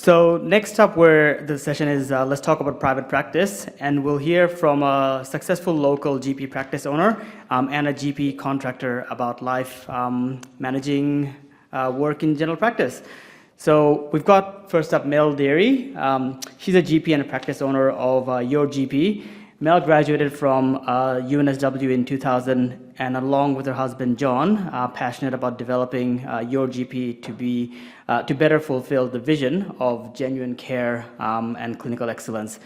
So next up, where the session is, let's talk about private practice, and we'll hear from a successful local GP practice owner and a GP contractor about life managing work in general practice. So we've got first up Mel Deery. She's a GP and a practice owner of Your GP. Mel graduated from UNSW in 2000, and along with her husband John, passionate about developing Your GP to better fulfill the vision of genuine care and clinical excellence.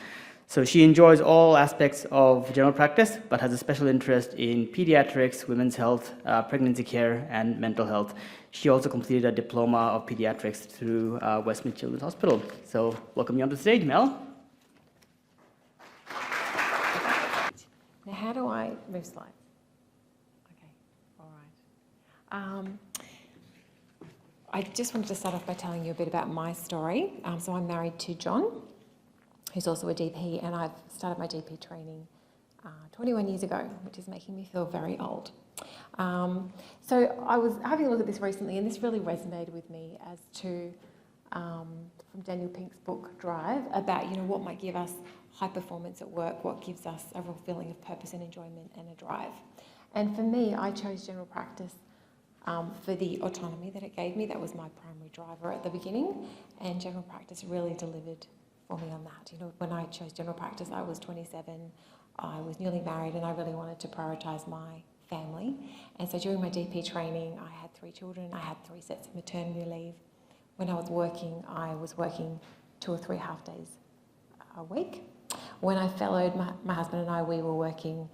So she enjoys all aspects of general practice, but has a special interest in pediatrics, women's health, pregnancy care, and mental health. She also completed a diploma of pediatrics through Westmead Children's Hospital. So welcome you on the stage, Mel. Now, how do I move slides? Okay, all right. I just wanted to start off by telling you a bit about my story. So I'm married to John, who's also a GP, and I've started my GP training 21 years ago, which is making me feel very old. So I was having a look at this recently, and this really resonated with me as to, from Daniel Pink's book, Drive, about, what might give us high performance at work, what gives us a real feeling of purpose and enjoyment and a drive. And for me, I chose general practice for the autonomy that it gave me. That was my primary driver at the beginning, and general practice really delivered for me on that. When I chose general practice, I was 27, I was newly married, and I really wanted to prioritise my family. And so during my GP training, I had 3 children, I had 3 sets of maternity leave. When I was working 2 or 3 half days a week. When I fellowed, my husband and I, we were working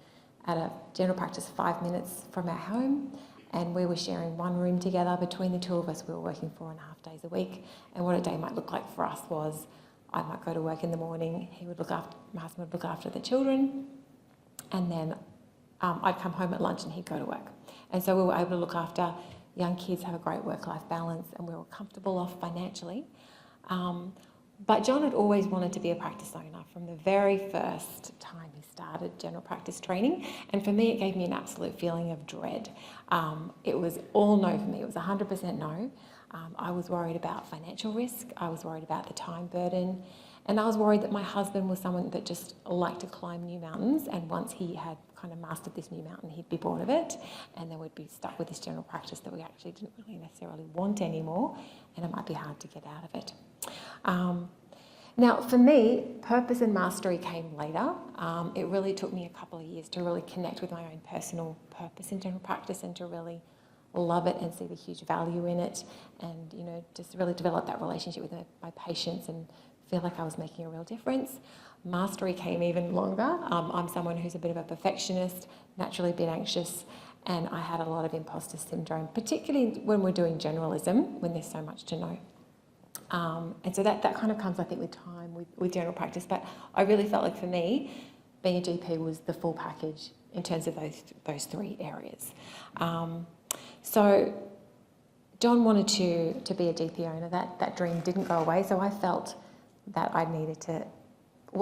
at a general practice 5 minutes from our home, and we were sharing one room together. Between the two of us, we were working 4.5 days a week. And what a day might look like for us was, I might go to work in the morning, my husband would look after the children, and then I'd come home at lunch and he'd go to work. And so we were able to look after young kids, have a great work-life balance, and we were comfortable off financially. But John had always wanted to be a practice owner from the very first time he started general practice training. And for me, it gave me an absolute feeling of dread. It was all no for me. It was 100% no. I was worried about financial risk. I was worried about the time burden. And I was worried that my husband was someone that just liked to climb new mountains. And once he had kind of mastered this new mountain, he'd be bored of it. And then we'd be stuck with this general practice that we actually didn't really necessarily want anymore. And it might be hard to get out of it. Now, for me, purpose and mastery came later. It really took me a couple of years to really connect with my own personal purpose in general practice and to really love it and see the huge value in it, and just really develop that relationship with my patients and feel like I was making a real difference. Mastery came even longer. I'm someone who's a bit of a perfectionist, naturally a bit anxious, and I had a lot of imposter syndrome, particularly when we're doing generalism, when there's so much to know. And so that kind of comes, I think, with time, with general practice. But I really felt like for me, being a GP was the full package in terms of those 3 areas. So John wanted to be a GP owner. That dream didn't go away. So I felt that I needed to,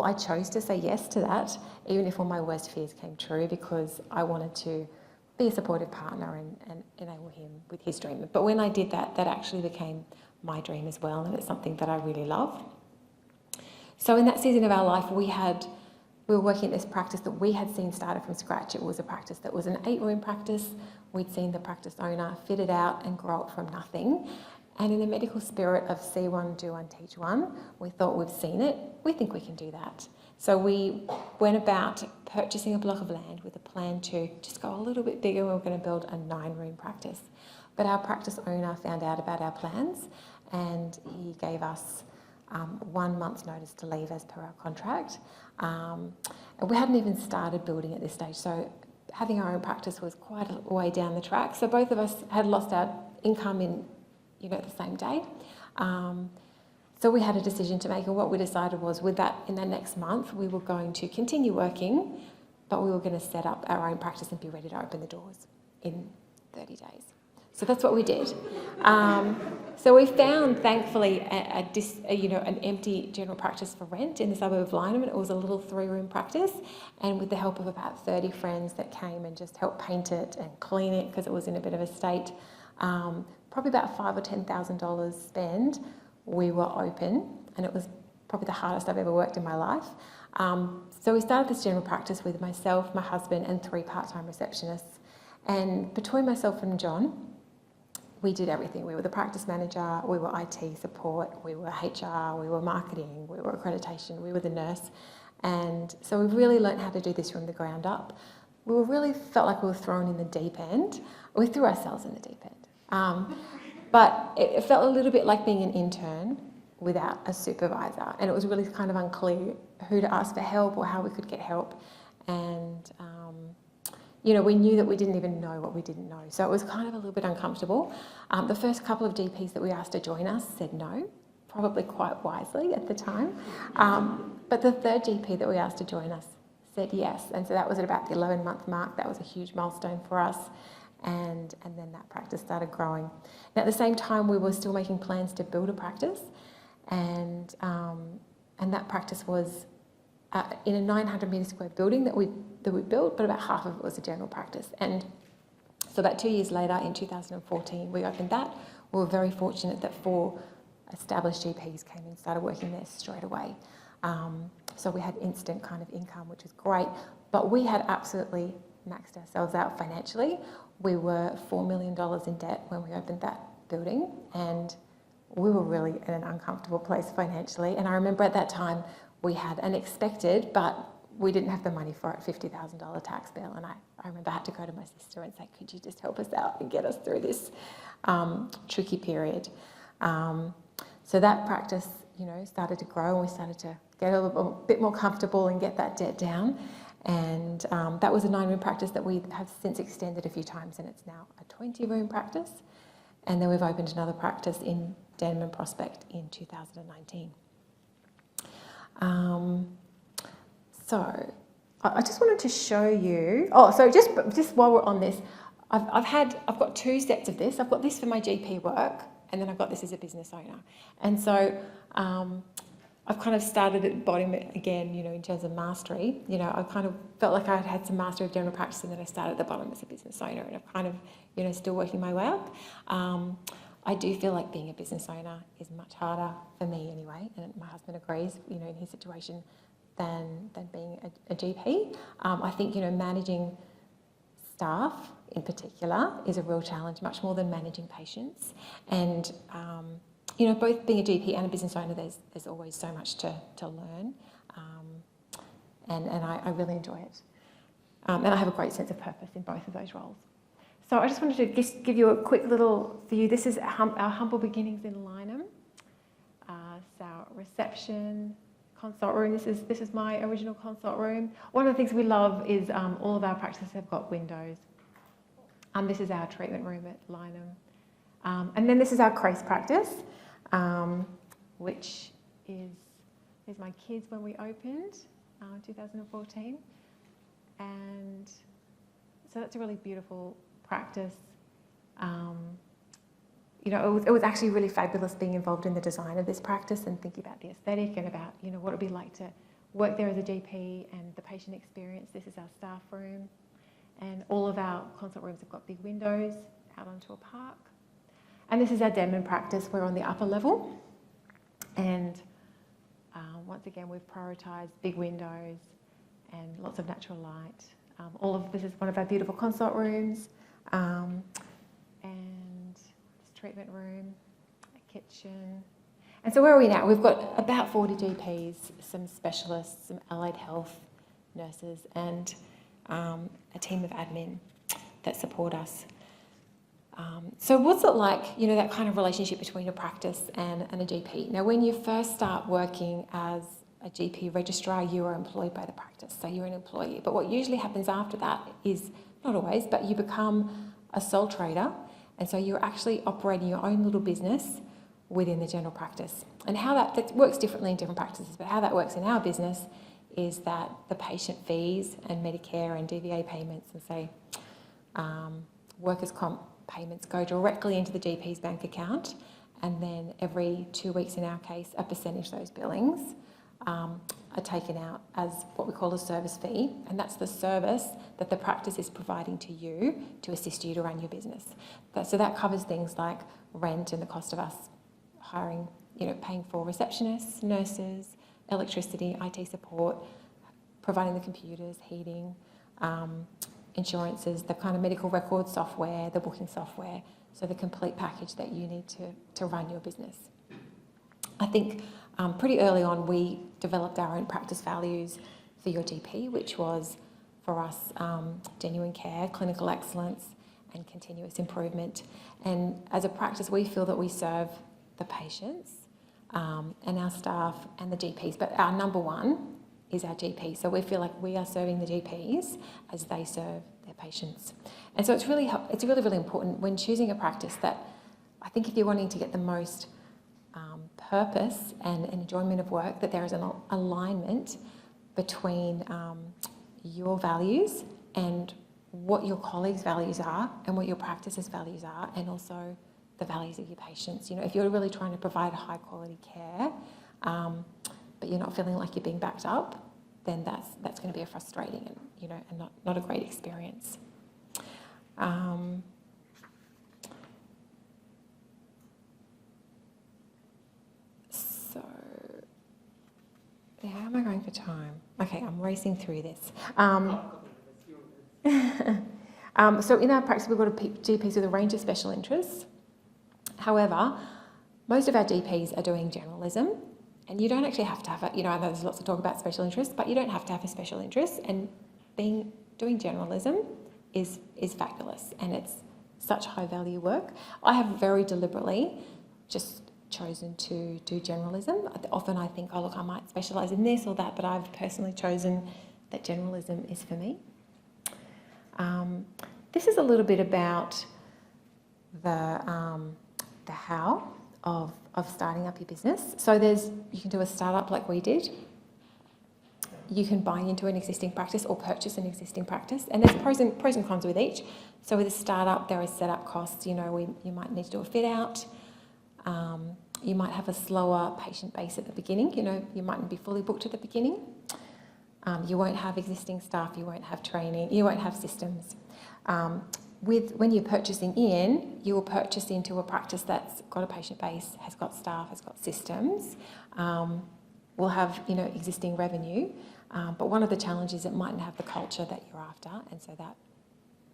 I chose to say yes to that, even if all my worst fears came true, because I wanted to be a supportive partner and enable him with his dream. But when I did that, that actually became my dream as well, and it's something that I really love. So in that season of our life, we were working at this practice that we had seen started from scratch. It was a practice that was an 8-room practice. We'd seen the practice owner fit it out and grow it from nothing. And in the medical spirit of see one, do one, teach one, we thought we've seen it, we think we can do that. So we went about purchasing a block of land with a plan to just go a little bit bigger. We were going to build a 9-room practice. But our practice owner found out about our plans, and he gave us 1 month's notice to leave as per our contract. And we hadn't even started building at this stage, so having our own practice was quite a way down the track. So both of us had lost our income in, the same day. So we had a decision to make, and what we decided was, with that, in the next month, we were going to continue working, but we were going to set up our own practice and be ready to open the doors in 30 days. So that's what we did. So we found, thankfully, an empty general practice for rent in the suburb of Lyneham. It was a little 3-room practice, and with the help of about 30 friends that came and just helped paint it and clean it because it was in a bit of a state, probably about $5,000 or $10,000 spend, we were open and it was probably the hardest I've ever worked in my life. So we started this general practice with myself, my husband, and 3 part-time receptionists. And between myself and John, we did everything. We were the practice manager, we were IT support, we were HR, we were marketing, we were accreditation, we were the nurse. And so we really learned how to do this from the ground up. We really felt like we were thrown in the deep end. We threw ourselves in the deep end. But it felt a little bit like being an intern without a supervisor. And it was really kind of unclear who to ask for help or how we could get help. And, we knew that we didn't even know what we didn't know. So it was kind of a little bit uncomfortable. The first couple of GPs that we asked to join us said no, probably quite wisely at the time. But the third GP that we asked to join us said yes. And so that was at about the 11-month mark. That was a huge milestone for us. And then that practice started growing. Now, at the same time, we were still making plans to build a practice. And that practice was in a 900-metre square building that we built, but about half of it was a general practice. And so about 2 years later, in 2014, we opened that. We were very fortunate that 4 established GPs came and started working there straight away. So we had instant kind of income, which was great, but we had absolutely maxed ourselves out financially. We were $4 million in debt when we opened that building, and we were really in an uncomfortable place financially. And I remember at that time we had an expected, but we didn't have the money for it, $50,000 tax bill. And I remember I had to go to my sister and say, could you just help us out and get us through this tricky period? So that practice, started to grow, and we started to get a bit more comfortable and get that debt down. And that was a 9-room practice that we have since extended a few times, and it's now a 20-room practice. And then we've opened another practice in Denman Prospect in 2019. So I just wanted to show you. So just while we're on this, I've got 2 sets of this. I've got this for my GP work, and then I've got this as a business owner. And so I've kind of started at the bottom again, in terms of mastery. I kind of felt like I'd had some mastery of general practice, and then I started at the bottom as a business owner, and I've kind of, still working my way up. I do feel like being a business owner is much harder for me anyway, and my husband agrees, in his situation, than being a GP. I think, managing staff in particular is a real challenge, much more than managing patients. And both being a GP and a business owner, there's always so much to learn, and I really enjoy it. And I have a great sense of purpose in both of those roles. So I just wanted to just give you a quick little view. This is our humble beginnings in Lyneham. So our reception, consult room. This is my original consult room. One of the things we love is all of our practices have got windows. This is our treatment room at Lyneham. And then this is our CRACE practice, which is my kids when we opened, 2014. And so that's a really beautiful practice. It was actually really fabulous being involved in the design of this practice and thinking about the aesthetic and about, what it'd be like to work there as a GP and the patient experience. This is our staff room, and all of our consult rooms have got big windows out onto a park. And this is our Denman practice. We're on the upper level, and once again, we've prioritised big windows and lots of natural light. All of this is one of our beautiful consult rooms, and this treatment room, a kitchen. And so where are we now? We've got about 40 GPs, some specialists, some allied health nurses, and a team of admin that support us. So what's it like, that kind of relationship between a practice and a GP? Now, when you first start working as a GP registrar, you are employed by the practice, so you're an employee. But what usually happens after that is, not always, but you become a sole trader, and so you're actually operating your own little business within the general practice. And how that works differently in different practices, but how that works in our business is that the patient fees and Medicare and DVA payments and, say, workers' comp payments go directly into the GP's bank account, and then every 2 weeks in our case, a percentage of those billings are taken out as what we call a service fee, and that's the service that the practice is providing to you to assist you to run your business. So that covers things like rent and the cost of us hiring paying for receptionists, nurses, electricity, IT support, providing the computers, heating, insurances, the kind of medical record software, the booking software, so the complete package that you need to run your business. I think pretty early on we developed our own practice values for your GP, which was for us genuine care, clinical excellence and continuous improvement. And as a practice we feel that we serve the patients and our staff and the GPs, but our number one is our GP. So we feel like we are serving the GPs as they serve their patients. And so it's really, really important when choosing a practice that I think if you're wanting to get the most purpose and enjoyment of work, that there is an alignment between your values and what your colleagues' values are and what your practice's values are, and also the values of your patients. If you're really trying to provide high quality care, but you're not feeling like you're being backed up, then that's going to be a frustrating and not a great experience. So, how am I going for time? Okay, I'm racing through this. So in our practice, we've got GPs with a range of special interests. However, most of our GPs are doing generalism, and you don't actually have to have it. I know there's lots of talk about special interests, but you don't have to have a special interest, and doing generalism is fabulous, and it's such high value work. I have very deliberately just chosen to do generalism. Often I think, oh look, I might specialise in this or that, but I've personally chosen that generalism is for me. This is a little bit about the how of starting up your business. So you can do a startup like we did. You can buy into an existing practice or purchase an existing practice, and there's pros and cons with each. So with a startup, there are setup costs. You might need to do a fit out. You might have a slower patient base at the beginning. You mightn't be fully booked at the beginning. You won't have existing staff. You won't have training. You won't have systems. When you're purchasing in, you will purchase into a practice that's got a patient base, has got staff, has got systems, will have existing revenue. But one of the challenges, it mightn't have the culture that you're after, and so that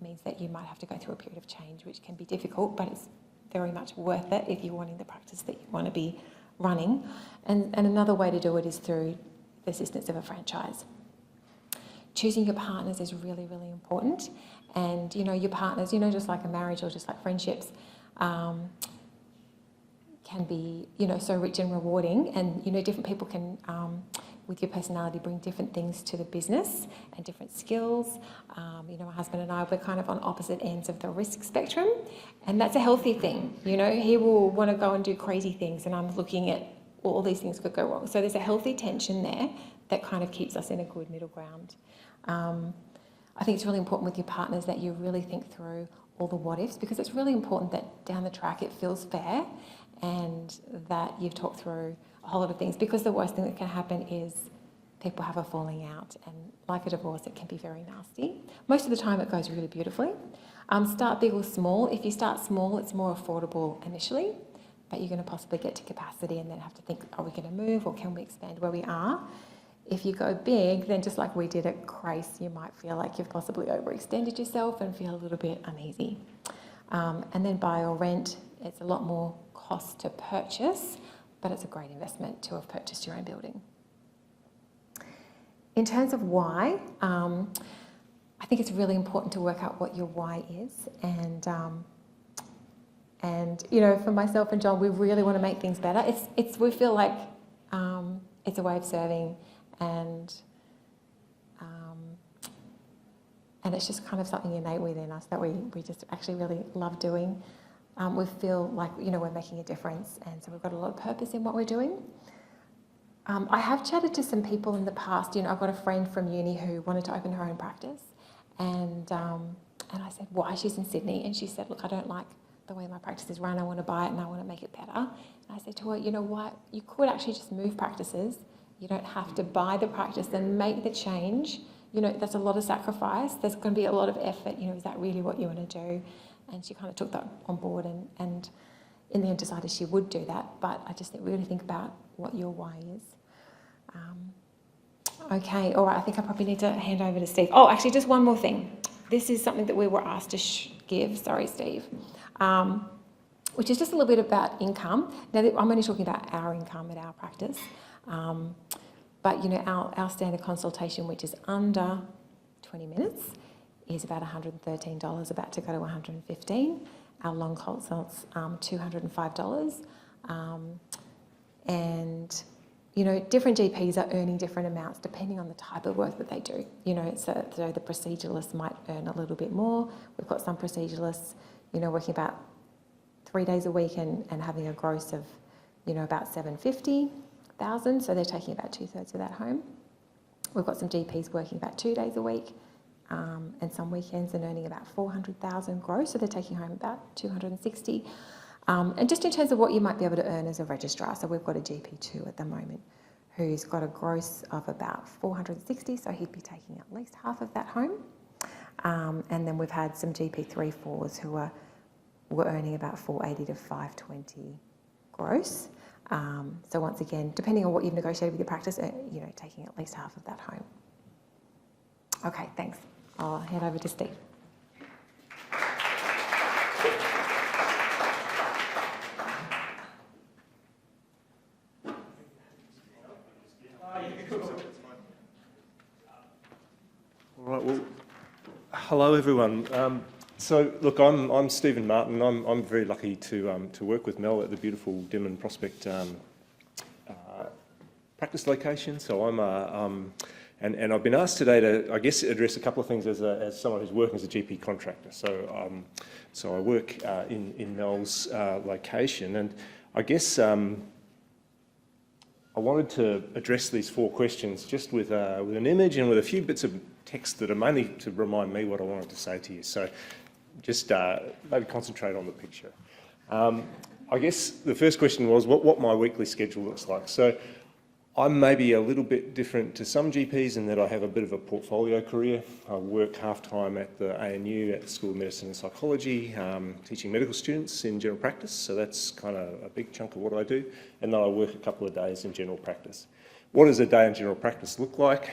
means that you might have to go through a period of change, which can be difficult, but it's very much worth it if you're wanting the practice that you want to be running. And another way to do it is through the assistance of a franchise. Choosing your partners is really, really important. And, your partners, just like a marriage or just like friendships, can be, so rich and rewarding. And, different people can, with your personality, bring different things to the business and different skills. My husband and I, we're kind of on opposite ends of the risk spectrum. And that's a healthy thing. He will want to go and do crazy things, and I'm looking at all these things could go wrong. So there's a healthy tension there that kind of keeps us in a good middle ground. I think it's really important with your partners that you really think through all the what ifs, because it's really important that down the track it feels fair and that you've talked through a whole lot of things, because the worst thing that can happen is people have a falling out, and like a divorce, it can be very nasty. Most of the time it goes really beautifully. Start big or small. If you start small, it's more affordable initially, but you're going to possibly get to capacity and then have to think, are we going to move or can we expand where we are? If you go big, then just like we did at Grace, you might feel like you've possibly overextended yourself and feel a little bit uneasy. And then buy or rent, it's a lot more cost to purchase, but it's a great investment to have purchased your own building. In terms of why, I think it's really important to work out what your why is. And for myself and John, we really want to make things better. We feel like it's a way of serving, and it's just kind of something innate within us that we just actually really love doing. We feel like we're making a difference, and so we've got a lot of purpose in what we're doing. I have chatted to some people in the past. I've got a friend from uni who wanted to open her own practice, and I said, why? She's in Sydney, and she said, look, I don't like the way my practice is run. I want to buy it and I want to make it better. And I said to her, you know what? You could actually just move practices. You don't have to buy the practice and make the change. That's a lot of sacrifice. There's going to be a lot of effort. Is that really what you want to do? And she kind of took that on board, and in the end decided she would do that, but I just think we really think about what your why is. Okay, all right, I think I probably need to hand over to Steve. Oh, actually, just one more thing. This is something that we were asked to give, sorry, Steve, which is just a little bit about income. Now, I'm only talking about our income at our practice, but, you know, our standard consultation, which is under 20 minutes, is about $113, about to go to $115. Our long consults, $205. And, you know, different GPs are earning different amounts depending on the type of work that they do. You know, so the proceduralists might earn a little bit more. We've got some proceduralists, you know, working about 3 days a week and having a gross of, you know, about $750,000. So they're taking about 2/3 of that home. We've got some GPs working about 2 days a week and some weekends and earning about $400,000 gross. So they're taking home about $260,000. And just in terms of what you might be able to earn as a registrar, so we've got a GP2 at the moment who's got a gross of about $460,000, so he'd be taking at least half of that home. And then we've had some GP3, 4s who were earning about $480,000 to $520,000 gross. So once again, depending on what you've negotiated with your practice, you know, taking at least half of that home. Okay, thanks. I'll hand over to Steve. All right, well, hello everyone. So look, I'm Stephen Martin. I'm very lucky to work with Mel at the beautiful Dimon Prospect practice location. So and I've been asked today to, I guess, address a couple of things as someone who's working as a GP contractor. So I work in Mel's location, and I guess I wanted to address these 4 questions just with an image and with a few bits of text that are mainly to remind me what I wanted to say to you. So just maybe concentrate on the picture. I guess the first question was what my weekly schedule looks like. So I'm maybe a little bit different to some GPs in that I have a bit of a portfolio career. I work half-time at the ANU at the School of Medicine and Psychology, teaching medical students in general practice, so that's kind of a big chunk of what I do. And then I work a couple of days in general practice. What does a day in general practice look like?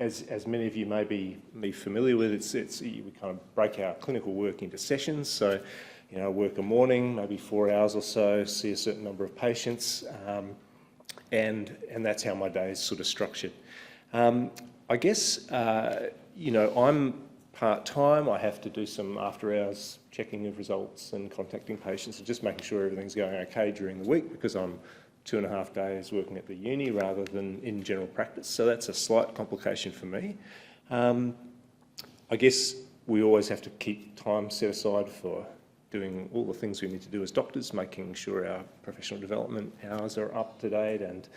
As many of you may be familiar with, we kind of break our clinical work into sessions. So, you know, I work a morning, maybe 4 hours or so, see a certain number of patients, and that's how my day is sort of structured. I guess, you know, I'm part-time. I have to do some after-hours checking of results and contacting patients and just making sure everything's going okay during the week because I'm 2.5 days working at the uni rather than in general practice. So that's a slight complication for me. I guess we always have to keep time set aside for doing all the things we need to do as doctors, making sure our professional development hours are up to date and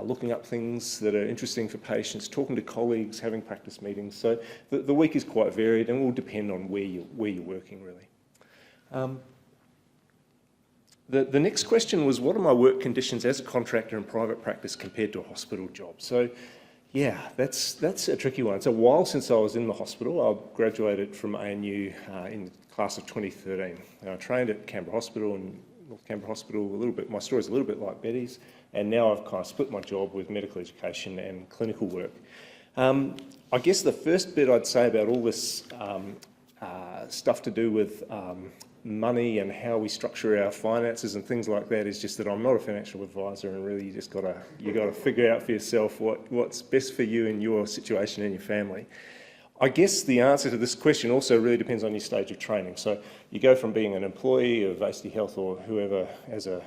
looking up things that are interesting for patients, talking to colleagues, having practice meetings. So the week is quite varied and will depend on where you're working, really. The next question was, what are my work conditions as a contractor in private practice compared to a hospital job? So, yeah, that's a tricky one. It's a while since I was in the hospital. I graduated from ANU in the class of 2013. I trained at Canberra Hospital and North Canberra Hospital a little bit. My story's a little bit like Betty's, and now I've kind of split my job with medical education and clinical work. I guess the first bit I'd say about all this stuff to do with money and how we structure our finances and things like that is just that I'm not a financial advisor, and really you got to figure out for yourself what's best for you in your situation and your family. I guess the answer to this question also really depends on your stage of training. So you go from being an employee of ACT Health or whoever as a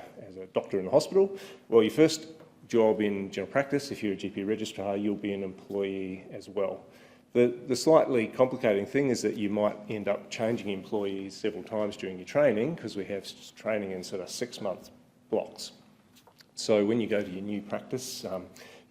doctor in the hospital. Well, your first job in general practice, if you're a GP registrar, you'll be an employee as well. The slightly complicating thing is that you might end up changing employees several times during your training because we have training in sort of 6-month blocks. So when you go to your new practice,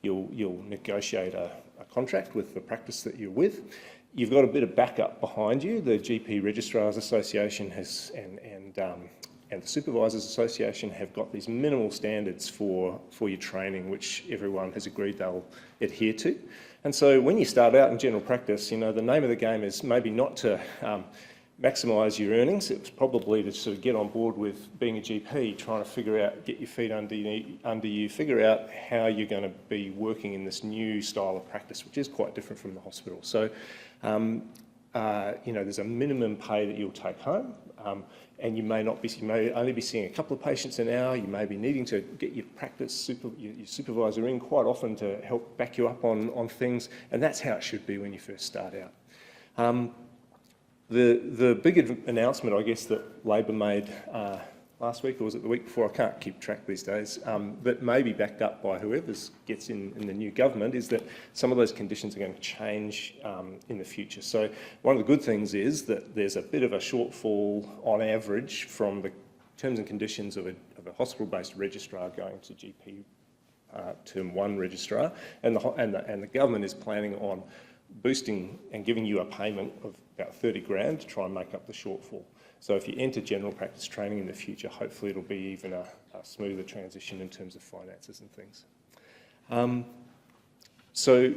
you'll negotiate a contract with the practice that you're with. You've got a bit of backup behind you. The GP Registrars Association has and the Supervisors Association have got these minimal standards for your training, which everyone has agreed they'll adhere to. And so when you start out in general practice, you know, the name of the game is maybe not to maximise your earnings. It was probably to sort of get on board with being a GP, trying to figure out, get your feet under you, figure out how you're going to be working in this new style of practice, which is quite different from the hospital. So, you know, there's a minimum pay that you'll take home, and you may only be seeing a couple of patients an hour. You may be needing to get your your supervisor in quite often to help back you up on things, and that's how it should be when you first start out. The big announcement, I guess, that Labor made last week, or was it the week before? I can't keep track these days, but maybe backed up by whoever gets in the new government, is that some of those conditions are going to change in the future. So one of the good things is that there's a bit of a shortfall on average from the terms and conditions of a hospital-based registrar going to GP Term 1 registrar, and the government is planning on boosting and giving you a payment of about 30 grand to try and make up the shortfall. So if you enter general practice training in the future, hopefully it'll be even a smoother transition in terms of finances and things. So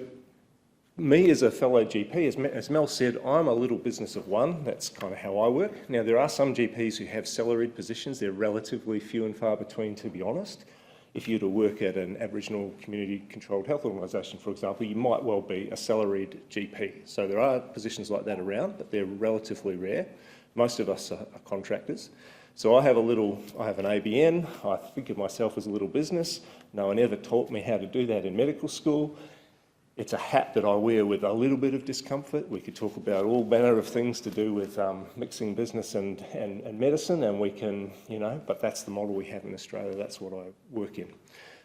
me as a fellow GP, as Mel said, I'm a little business of one. That's kind of how I work. Now, there are some GPs who have salaried positions. They're relatively few and far between, to be honest. If you were to work at an Aboriginal community-controlled health organisation, for example, you might well be a salaried GP. So there are positions like that around, but they're relatively rare. Most of us are contractors. So I have an ABN. I think of myself as a little business. No one ever taught me how to do that in medical school. It's a hat that I wear with a little bit of discomfort. We could talk about all manner of things to do with mixing business and medicine, and we can, you know, but that's the model we have in Australia. That's what I work in.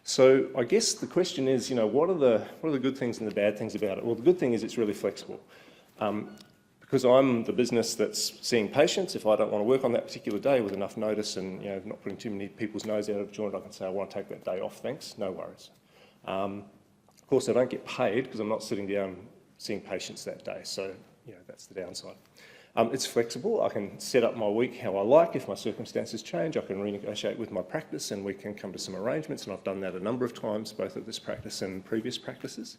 So I guess the question is, you know, what are the good things and the bad things about it? Well, the good thing is it's really flexible. Because I'm the business that's seeing patients, if I don't want to work on that particular day with enough notice and, you know, not putting too many people's nose out of joint, I can say, I want to take that day off, thanks, no worries. Of course, I don't get paid because I'm not sitting down seeing patients that day, so, you know, that's the downside. It's flexible. I can set up my week how I like. If my circumstances change, I can renegotiate with my practice and we can come to some arrangements, and I've done that a number of times, both at this practice and previous practices.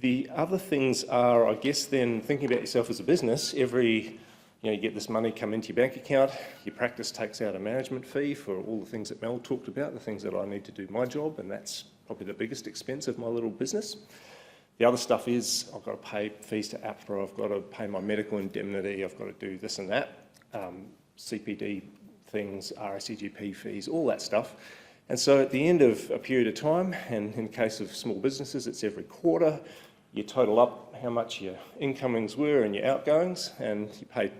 The other things are, I guess, then thinking about yourself as a business. You get this money come into your bank account, your practice takes out a management fee for all the things that Mel talked about, the things that I need to do my job, and that's probably the biggest expense of my little business. The other stuff is I've got to pay fees to APRA, I've got to pay my medical indemnity, I've got to do this and that, CPD things, RSEGP fees, all that stuff. And so at the end of a period of time, and in case of small businesses, it's every quarter, you total up how much your incomings were and your outgoings, and you pay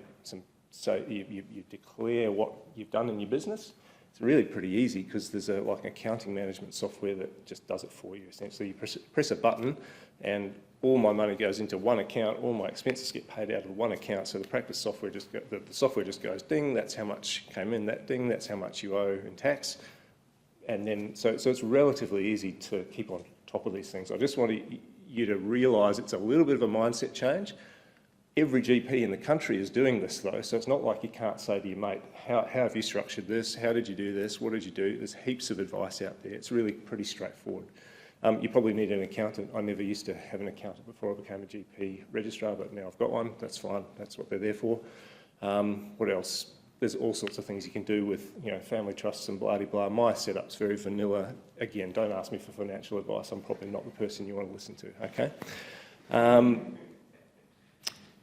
so you declare what you've done in your business. It's really pretty easy because there's like an accounting management software that just does it for you. Essentially, you press a button and all my money goes into one account, all my expenses get paid out of one account, so the practice software the software just goes ding, that's how much came in, that ding, that's how much you owe in tax. And then, so it's relatively easy to keep on top of these things. I just want you to realise it's a little bit of a mindset change. Every GP in the country is doing this though, so it's not like you can't say to your mate, how have you structured this? How did you do this? What did you do? There's heaps of advice out there. It's really pretty straightforward. You probably need an accountant. I never used to have an accountant before I became a GP registrar, but now I've got one. That's fine. That's what they're there for. What else? There's all sorts of things you can do with, you know, family trusts and blah-de-blah. My setup's very vanilla. Again, don't ask me for financial advice. I'm probably not the person you want to listen to, okay?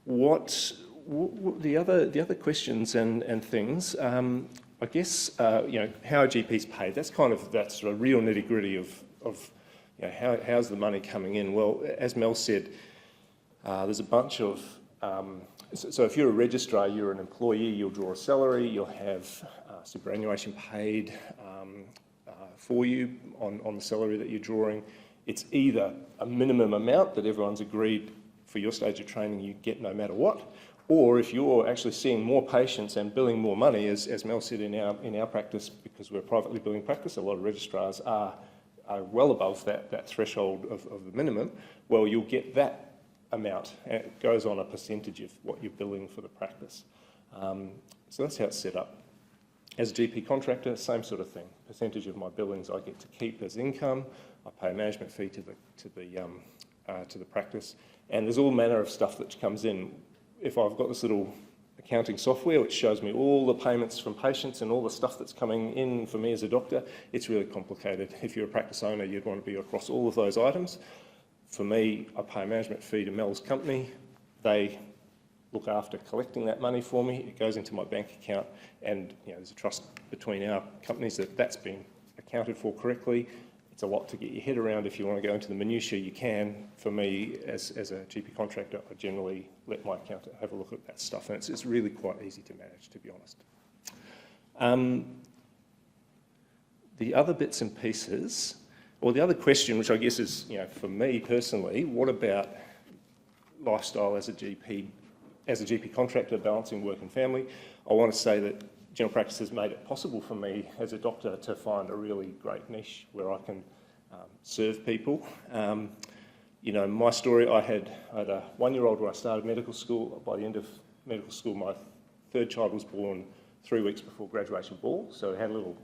The other questions and things, I guess, you know, how are GPs paid? That's a real nitty-gritty of you know, how's the money coming in? Well, as Mel said, there's a bunch of, so if you're a registrar, you're an employee, you'll draw a salary, you'll have superannuation paid for you on the salary that you're drawing. It's either a minimum amount that everyone's agreed for your stage of training you get no matter what, or if you're actually seeing more patients and billing more money, as Mel said in our practice, because we're a privately billing practice, a lot of registrars are well above that threshold of the minimum, well, you'll get that amount, and it goes on a percentage of what you're billing for the practice. So that's how it's set up. As a GP contractor, same sort of thing. Percentage of my billings I get to keep as income. I pay a management fee to the practice, and there's all manner of stuff that comes in. if I've got this little accounting software which shows me all the payments from patients and all the stuff that's coming in for me as a doctor, it's really complicated. If you're a practice owner, you'd want to be across all of those items. For me, I pay a management fee to Mel's company. They look after collecting that money for me. It goes into my bank account, and there's a trust between our companies that that's been accounted for correctly. It's a lot to get your head around. If you want to go into the minutiae, you can. For me, as a GP contractor, I generally let my accountant have a look at that stuff, and it's really quite easy to manage, to be honest. The other bits and pieces, or the other question, which I guess is, for me personally, what about lifestyle as a GP contractor, balancing work and family? I want to say that general practice has made it possible for me as a doctor to find a really great niche where I can serve people. My story, I had a 1-year-old when I started medical school. By the end of medical school, my third child was born 3 weeks before graduation ball, so I had a little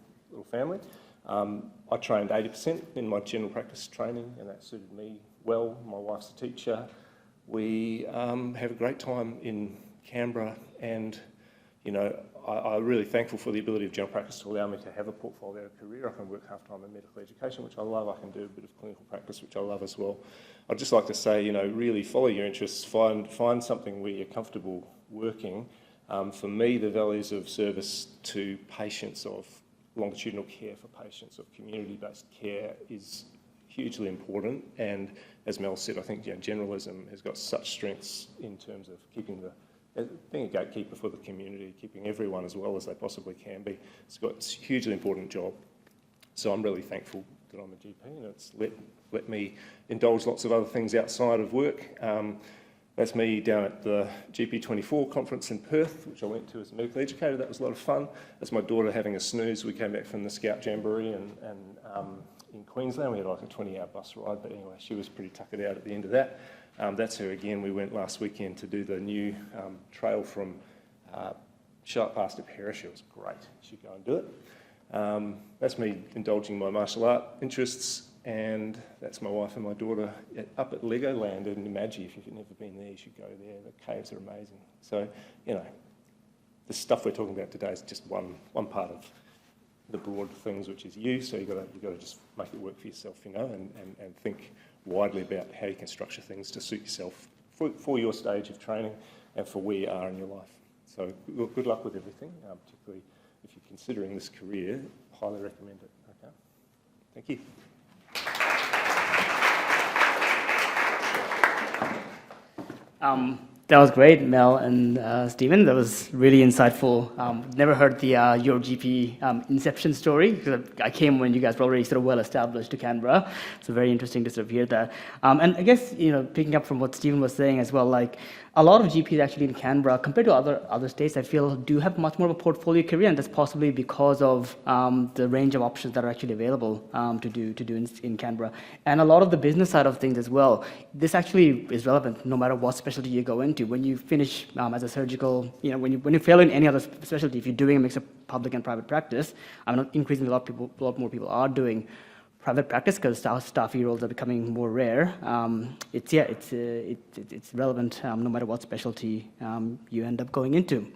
family. I trained 80% in my general practice training, and that suited me well. My wife's a teacher. We have a great time in Canberra, and I'm really thankful for the ability of general practice to allow me to have a portfolio career. I can work half-time in medical education, which I love. I can do a bit of clinical practice, which I love as well. I'd just like to say, really follow your interests, find something where you're comfortable working. For me, the values of service to patients, of longitudinal care for patients, of community-based care is hugely important. And as Mel said, I think generalism has got such strengths in terms of being a gatekeeper for the community, keeping everyone as well as they possibly can be. It's a hugely important job. So I'm really thankful that I'm a GP, and it's let me indulge lots of other things outside of work. That's me down at the GP24 conference in Perth, which I went to as a medical educator. That was a lot of fun. That's my daughter having a snooze. We came back from the Scout Jamboree and in Queensland. We had like a 20-hour bus ride, but anyway, she was pretty tuckered out at the end of that. That's her again. We went last weekend to do the new trail from Sharp Pass to Perisher. It was great. You should go and do it. That's me indulging my martial art interests, and that's my wife and my daughter up at Legoland in Imagine. If you've never been there, you should go there. The caves are amazing. So, the stuff we're talking about today is just one part of the broad things, which is you. So you've got to just make it work for yourself, and think widely about how you can structure things to suit yourself for your stage of training and for where you are in your life. So good luck with everything, particularly if you're considering this career. Highly recommend it. Okay, thank you. That was great, Mel and Stephen. That was really insightful. Never heard the your GP inception story, because I came when you guys were already sort of well established to Canberra. So very interesting to sort of hear that. And I guess picking up from what Stephen was saying as well, like a lot of GPs actually in Canberra, compared to other states, I feel do have much more of a portfolio career, and that's possibly because of the range of options that are actually available to do in Canberra, and a lot of the business side of things as well. This actually is relevant no matter what specialty you go into. When you finish as a surgical, when you fail in any other specialty, if you're doing a mix of public and private practice, increasingly a lot more people are doing private practice because staffy roles are becoming more rare. It's relevant no matter what specialty you end up going into.